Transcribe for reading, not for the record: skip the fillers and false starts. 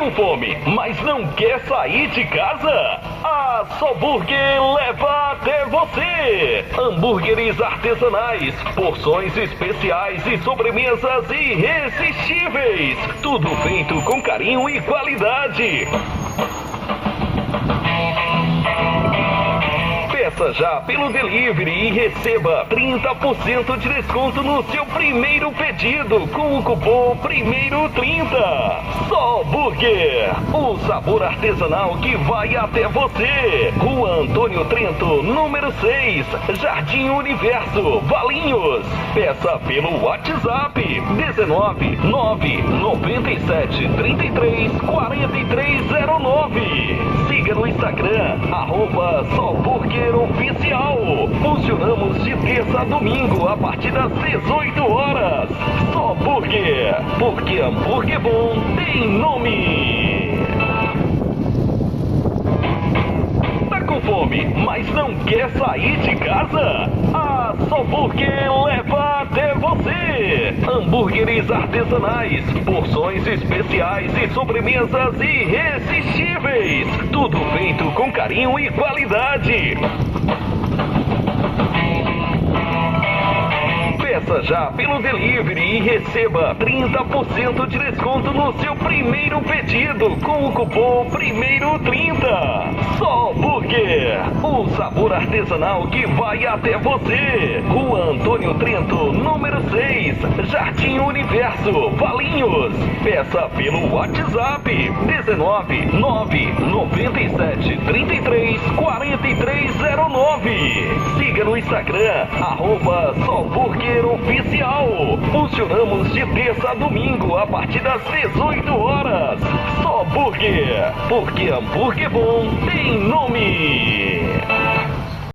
com fome, mas não quer sair de casa? A Só Burger leva até você! Hambúrgueres artesanais, porções especiais e sobremesas irresistíveis. Tudo feito com carinho e qualidade. Peça já pelo delivery e receba 30% de desconto no seu primeiro pedido com o cupom PRIMEIRO30. Só Burger, o sabor artesanal que vai até você. Rua Antônio Trento, número 6, Jardim Universo, Valinhos. Peça pelo WhatsApp 19 997 33 4309. Siga no Instagram, @Só Burger Oficial. Funcionamos de terça a domingo a partir das 18 horas. Só Burger, porque hambúrguer bom tem nome. Tá com fome, mas não quer sair de casa? A Só Burger leva até você. Hambúrgueres artesanais, porções especiais e sobremesas irresistíveis. Tudo feito com carinho e qualidade. Peça já pelo delivery e receba 30% de desconto no seu primeiro pedido com o cupom PRIMEIRO30. Só Burger, o sabor artesanal que vai até você. Rua Antônio Trento, número 6, Jardim Universo, Valinhos. Peça pelo WhatsApp 19 997 33 4309. Siga no Instagram, @Só Burger Oficial. Funcionamos de terça a domingo a partir das 18 horas. Só Burger, porque hambúrguer bom tem nome.